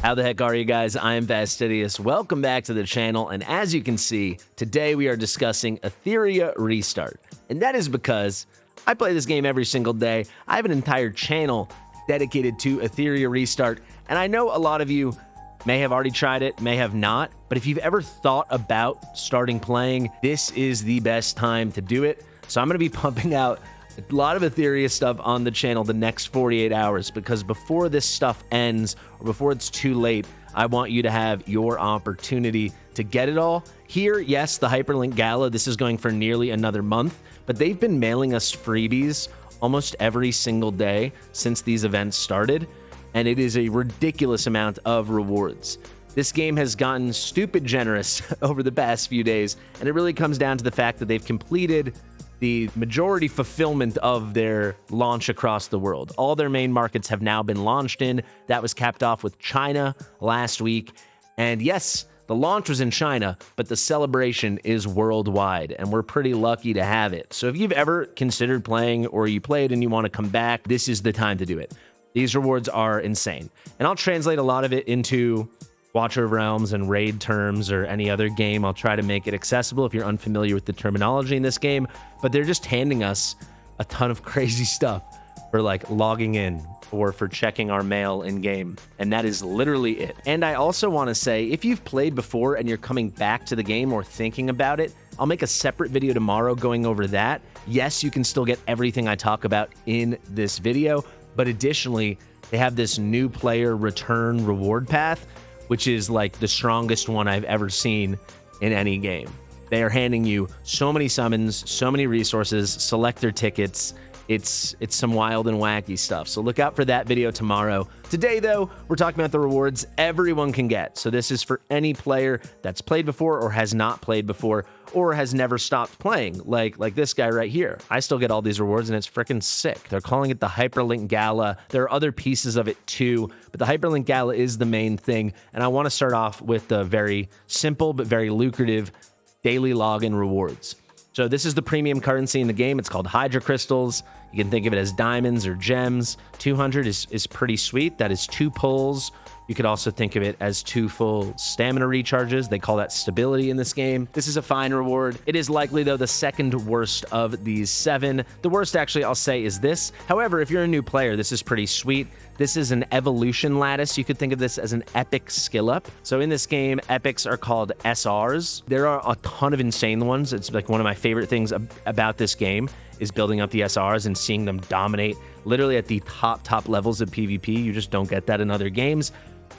How the heck are you guys? I am Fastidious. Welcome back to the channel, and as you can see, today we are discussing Etheria Restart. And that is because I play this game every single day. I have an entire channel dedicated to Etheria Restart, and I know a lot of you may have already tried it, may have not, but if you've ever thought about starting playing, this is the best time to do it. So I'm going to be pumping out a lot of Etheria stuff on the channel the next 48 hours, because before this stuff ends or before it's too late, I want you to have your opportunity to get it all. Here, yes, the Hyperlink Gala, this is going for nearly another month, but they've been mailing us freebies almost every single day since these events started, and it is a ridiculous amount of rewards. This game has gotten stupid generous over the past few days, and it really comes down to the fact that they've completed the majority fulfillment of their launch across the world. All their main markets have now been launched in. That was capped off with China last week. And yes, the launch was in China, but the celebration is worldwide, and we're pretty lucky to have it. So if you've ever considered playing or you played and you want to come back, this is the time to do it. These rewards are insane. And I'll translate a lot of it into Watcher of Realms and raid terms or any other game. I'll try to make it accessible if you're unfamiliar with the terminology in this game, but they're just handing us a ton of crazy stuff for like logging in or for checking our mail in game, and that is literally it. And I also want to say, if you've played before and you're coming back to the game or thinking about it, I'll make a separate video tomorrow going over that. Yes, you can still get everything I talk about in this video, but additionally, they have this new player return reward path, which is like the strongest one I've ever seen in any game. They are handing you so many summons, so many resources, selector tickets. It's some wild and wacky stuff. So look out for that video tomorrow. Today, though, we're talking about the rewards everyone can get. So this is for any player that's played before or has not played before or has never stopped playing, like this guy right here. I still get all these rewards, and it's freaking sick. They're calling it the Hyperlink Gala. There are other pieces of it too, but the Hyperlink Gala is the main thing. And I want to start off with the very simple but very lucrative daily login rewards. So this is the premium currency in the game. It's called Hydra Crystals. You can think of it as diamonds or gems. 200 is pretty sweet. That is 2 pulls. You could also think of it as 2 full stamina recharges. They call that stability in this game. This is a fine reward. It is likely, though, the second worst of these 7. The worst, actually, I'll say, is this. However, if you're a new player, this is pretty sweet. This is an evolution lattice. You could think of this as an epic skill up. So in this game, epics are called SRs. There are a ton of insane ones. It's like one of my favorite things about this game is building up the SRs and seeing them dominate literally at the top levels of PvP. You just don't get that in other games.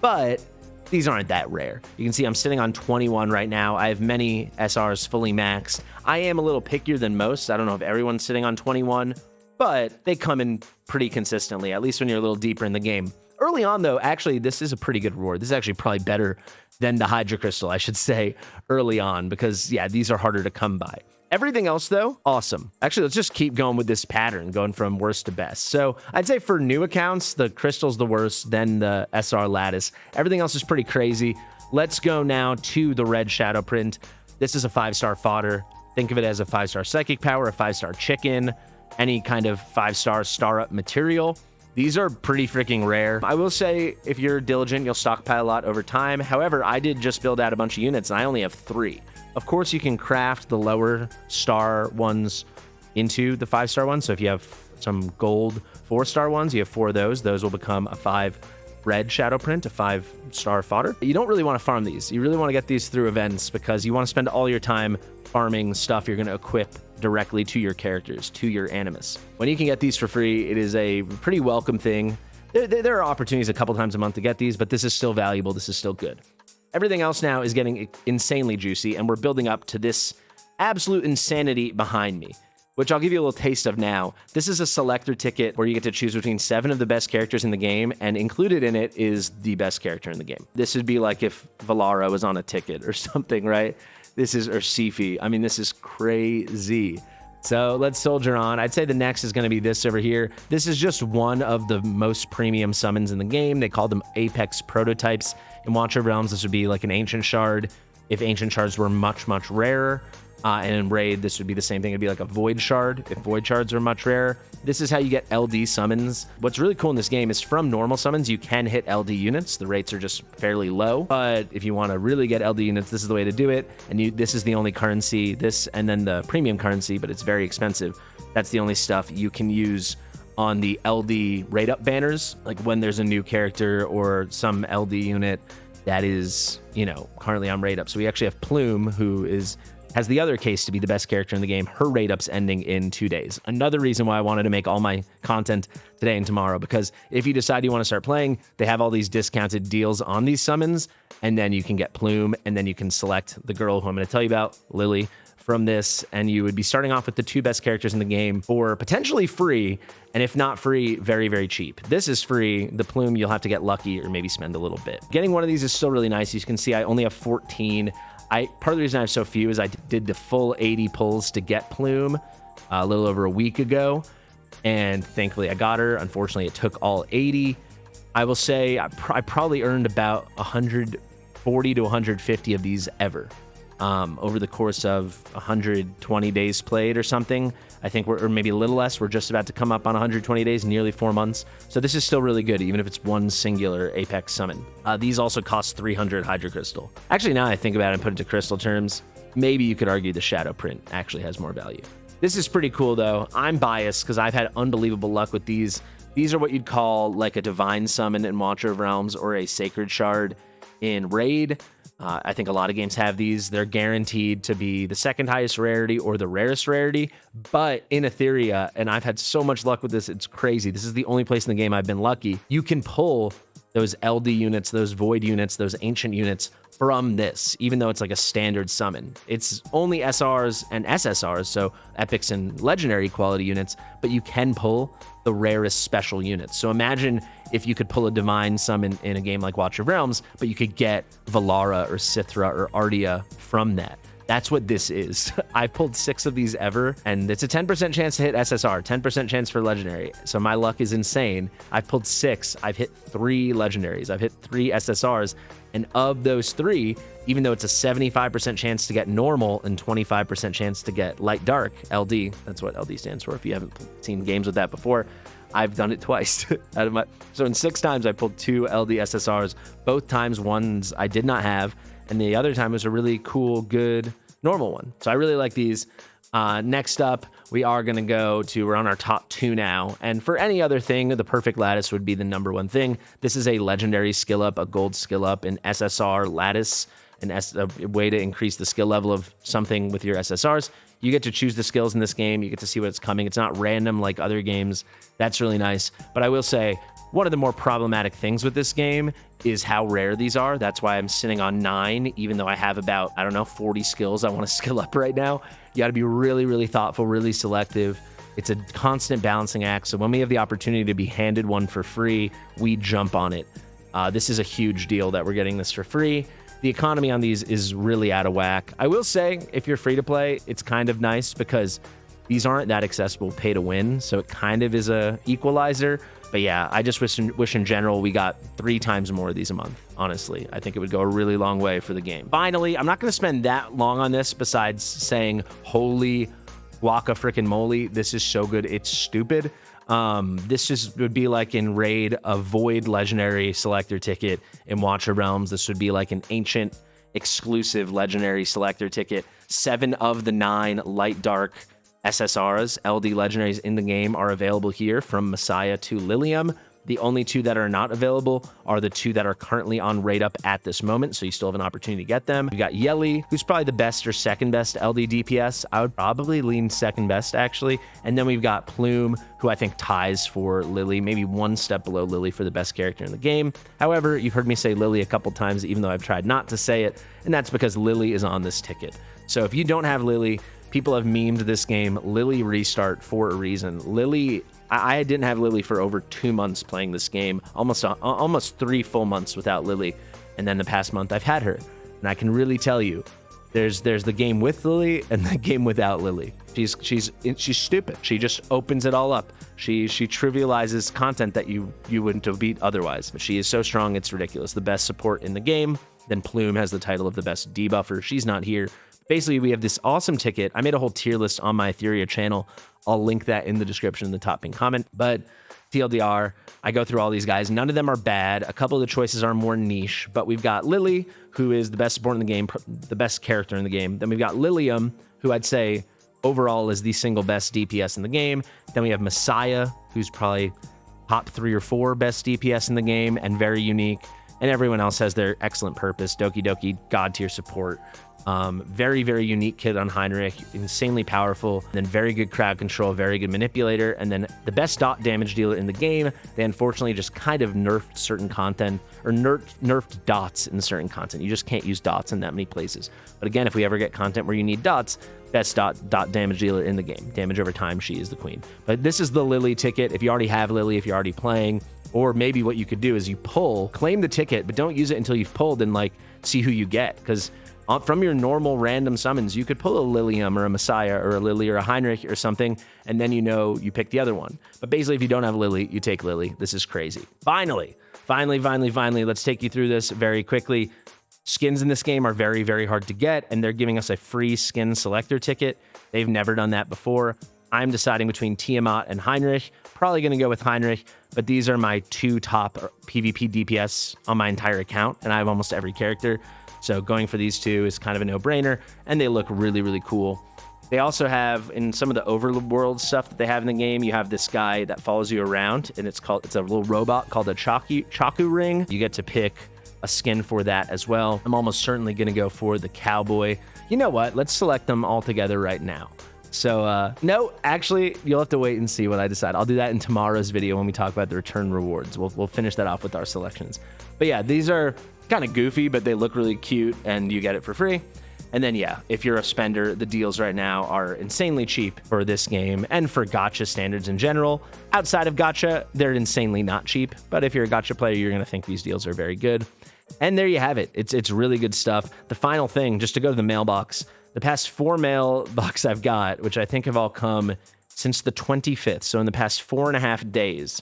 But these aren't that rare. You can see I'm sitting on 21 right now. I have many SRs fully maxed. I am a little pickier than most. I don't know if everyone's sitting on 21, but they come in pretty consistently, at least when you're a little deeper in the game. Early on, though, actually, this is a pretty good reward. This is actually probably better than the Hydra Crystal, I should say, early on, because, yeah, these are harder to come by. Everything else, though, awesome. Actually, let's just keep going with this pattern, going from worst to best. So I'd say for new accounts, the Crystal's the worst, then the SR Lattice. Everything else is pretty crazy. Let's go now to the Red Shadow Print. This is a 5-star fodder. Think of it as a 5-star Psychic Power, a 5-star Chicken, any kind of 5-star star-up material. These are pretty freaking rare. I will say, if you're diligent, you'll stockpile a lot over time. However, I did just build out a bunch of units, and I only have 3. Of course, you can craft the lower star ones into the 5-star ones. So if you have some gold 4-star ones, you have 4 of those. Those will become a 5 red shadow print, a 5-star fodder. You don't really want to farm these. You really want to get these through events, because you want to spend all your time farming stuff you're going to equip directly to your characters, to your animus. When you can get these for free, it is a pretty welcome thing. There are opportunities a couple times a month to get these, but this is still valuable. This is still good. Everything else now is getting insanely juicy, and we're building up to this absolute insanity behind me, which I'll give you a little taste of now. This is a selector ticket where you get to choose between 7 of the best characters in the game, and included in it is the best character in the game. This would be like if Valara was on a ticket or something, right? This is Ursifi. I mean, this is crazy. So let's soldier on. I'd say the next is going to be this over here. This is just one of the most premium summons in the game. They call them Apex prototypes. In Watcher of Realms, this would be like an Ancient Shard, if Ancient Shards were much, much rarer. And in Raid, this would be the same thing. It'd be like a Void Shard, if Void Shards are much rarer. This is how you get LD summons. What's really cool in this game is from normal summons, you can hit LD units. The rates are just fairly low. But if you want to really get LD units, this is the way to do it. And this is the only currency, this and then the premium currency, but it's very expensive. That's the only stuff you can use on the LD rate up banners, like when there's a new character or some LD unit that is, currently on rate up. So we actually have Plume, who has the other case to be the best character in the game. Her rate up's ending in 2 days. Another reason why I wanted to make all my content today and tomorrow, because if you decide you want to start playing, they have all these discounted deals on these summons, and then you can get Plume, and then you can select the girl who I'm going to tell you about, Lily, from this, and you would be starting off with the 2 best characters in the game for potentially free, and if not free, very, very cheap. This is free. The Plume, you'll have to get lucky or maybe spend a little bit. Getting one of these is still really nice. You can see I only have 14. Part of the reason I have so few is I did the full 80 pulls to get Plume a little over a week ago, and thankfully I got her. Unfortunately, it took all 80. I will say I probably earned about 140 to 150 of these ever. Over the course of 120 days played or something. I think or maybe a little less. We're just about to come up on 120 days, nearly 4 months. So this is still really good, even if it's one singular Apex summon. These also cost 300 Hydro Crystal. Actually, now I think about it and put it into crystal terms, maybe you could argue the Shadow Print actually has more value. This is pretty cool, though. I'm biased because I've had unbelievable luck with these. These are what you'd call like a Divine Summon in Watcher of Realms or a Sacred Shard in Raid. I think a lot of games have these. They're guaranteed to be the second highest rarity or the rarest rarity. But in Etheria, and I've had so much luck with this, it's crazy. This is the only place in the game I've been lucky. You can pull those LD units, those Void units, those Ancient units from this, even though it's like a standard summon. It's only SRs and SSRs, so epics and legendary quality units, but you can pull the rarest special units. So imagine if you could pull a divine summon in a game like Watch of Realms, but you could get Valara or Sithra or Ardia from that. That's what this is. I've pulled 6 of these ever, and it's a 10% chance to hit SSR, 10% chance for legendary. So my luck is insane. I've pulled 6. I've hit 3 legendaries. I've hit 3 SSRs. And of those 3, even though it's a 75% chance to get normal and 25% chance to get light dark, LD, that's what LD stands for if you haven't seen games with that before, I've done it twice. So in 6 times, I pulled 2 LD SSRs, both times ones I did not have, and the other time was a really cool, good, normal one. So I really like these. Next up, we are going to we're on our top 2 now. And for any other thing, the perfect lattice would be the #1 thing. This is a legendary skill up, a gold skill up, an SSR lattice, a way to increase the skill level of something with your SSRs. You get to choose the skills in this game. You get to see what's coming. It's not random like other games. That's really nice. But I will say, one of the more problematic things with this game is how rare these are. That's why I'm sitting on 9, even though I have about, 40 skills I want to skill up right now. You got to be really, really thoughtful, really selective. It's a constant balancing act. So when we have the opportunity to be handed one for free, we jump on it. This is a huge deal that we're getting this for free. The economy on these is really out of whack. I will say, if you're free to play, it's kind of nice because these aren't that accessible pay to win. So it kind of is a equalizer. But yeah, I just wish in general we got 3 times more of these a month, honestly. I think it would go a really long way for the game. Finally, I'm not going to spend that long on this besides saying, holy guaca frickin' moly, this is so good, it's stupid. This just would be like in Raid, a Void Legendary Selector Ticket. In Watch of Realms, this would be like an Ancient exclusive Legendary Selector Ticket. 7 of the 9 Light Dark SSRs, LD legendaries in the game, are available here from Massiah to Liliam. The only 2 that are not available are the 2 that are currently on rate up at this moment, so you still have an opportunity to get them. We got Yeli, who's probably the best or second best LD DPS. I would probably lean second best, actually. And then we've got Plume, who I think ties for Lily, maybe 1 step below Lily for the best character in the game. However, you've heard me say Lily a couple times, even though I've tried not to say it, and that's because Lily is on this ticket. So if you don't have Lily, people have memed this game Lily Restart for a reason. Lily, I didn't have Lily for over 2 months playing this game, almost 3 full months without Lily, and then the past month I've had her, and I can really tell you, there's the game with Lily and the game without Lily. She's stupid. She just opens it all up. She trivializes content that you wouldn't have beat otherwise. But she is so strong, it's ridiculous. The best support in the game. Then Plume has the title of the best debuffer. She's not here. Basically, we have this awesome ticket. I made a whole tier list on my Etheria channel. I'll link that in the description in the top pinned comment. But TLDR, I go through all these guys. None of them are bad. A couple of the choices are more niche, but we've got Lily, who is the best support in the game, the best character in the game. Then we've got Liliam, who I'd say overall is the single best DPS in the game. Then we have Massiah, who's probably top 3 or 4 best DPS in the game and very unique. And everyone else has their excellent purpose. Dokidoki, god tier support. Very, very unique kid on Heinrich, insanely powerful, then very good crowd control, very good manipulator, and then the best dot damage dealer in the game. They unfortunately just kind of nerfed certain content, or nerfed dots in certain content. You just can't use dots in that many places. But again, if we ever get content where you need dots, best dot damage dealer in the game. Damage over time, she is the queen. But this is the Lily ticket. If you already have Lily, if you're already playing, or maybe what you could do is you pull, claim the ticket, but don't use it until you've pulled and like see who you get. Because from your normal random summons, you could pull a Lilium or a Massiah or a Lily or a Heinrich or something, and then you know you pick the other one. But basically, if you don't have Lily, you take Lily. This is crazy. Finally, let's take you through this very quickly. Skins in this game are very, very hard to get, and they're giving us a free skin selector ticket. They've never done that before. I'm deciding between Tiamat and Heinrich. Probably going to go with Heinrich, but these are my 2 top PvP DPS on my entire account, and I have almost every character. So going for these 2 is kind of a no-brainer, and they look really, really cool. They also have, in some of the overworld stuff that they have in the game, you have this guy that follows you around, and it's a little robot called a Chaku ring. You get to pick a skin for that as well. I'm almost certainly going to go for the cowboy. You know what? Let's select them all together right now. So, no, actually, you'll have to wait and see what I decide. I'll do that in tomorrow's video when we talk about the return rewards. We'll finish that off with our selections. But yeah, these are kind of goofy, but they look really cute, and you get it for free. And then, yeah, if you're a spender, the deals right now are insanely cheap for this game and for Gacha standards in general. Outside of Gacha, they're insanely not cheap. But if you're a Gacha player, you're going to think these deals are very good. And there you have it. It's really good stuff. The final thing, just to go to the mailbox, the past 4 mailbox I've got, which I think have all come since the 25th. So in the past 4.5 days,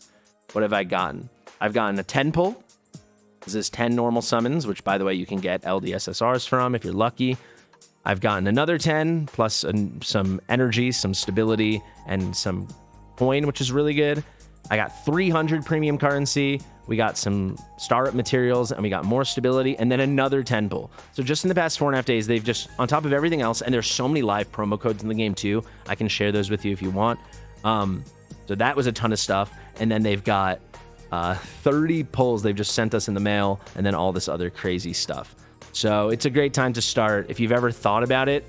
what have I gotten? I've gotten a 10 pull. This is 10 normal summons, which, by the way, you can get LD SSRs from if you're lucky. I've gotten another 10, plus some energy, some stability, and some coin, which is really good. I got 300 premium currency. We got some startup materials, and we got more stability, and then another 10 pull. So just in the past 4.5 days, they've just, on top of everything else, and there's so many live promo codes in the game too. I can share those with you if you want. So that was a ton of stuff. And then they've got 30 pulls they've just sent us in the mail, and then all this other crazy stuff. So it's a great time to start. If you've ever thought about it,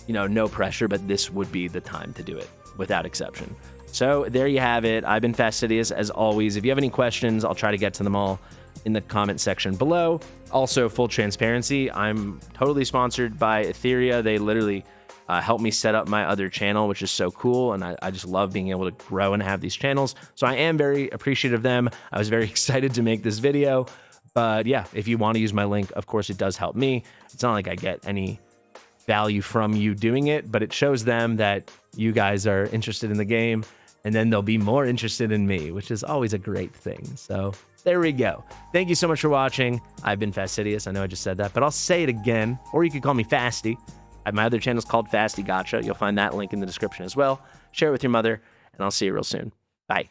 you know, no pressure, but this would be the time to do it without exception. So there you have it. I've been Fastidious as always. If you have any questions, I'll try to get to them all in the comment section below. Also, full transparency, I'm totally sponsored by Etheria. They literally helped me set up my other channel, which is so cool. And I just love being able to grow and have these channels. So I am very appreciative of them. I was very excited to make this video. But yeah, if you want to use my link, of course, it does help me. It's not like I get any value from you doing it, but it shows them that you guys are interested in the game, and then they'll be more interested in me, which is always a great thing. So there we go. Thank you so much for watching. I've been Fastidious. I know I just said that, but I'll say it again, or you could call me Fasty. My other channel is called Fasty Gacha. You'll find that link in the description as well. Share it with your mother, and I'll see you real soon. Bye.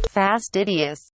Fastidious.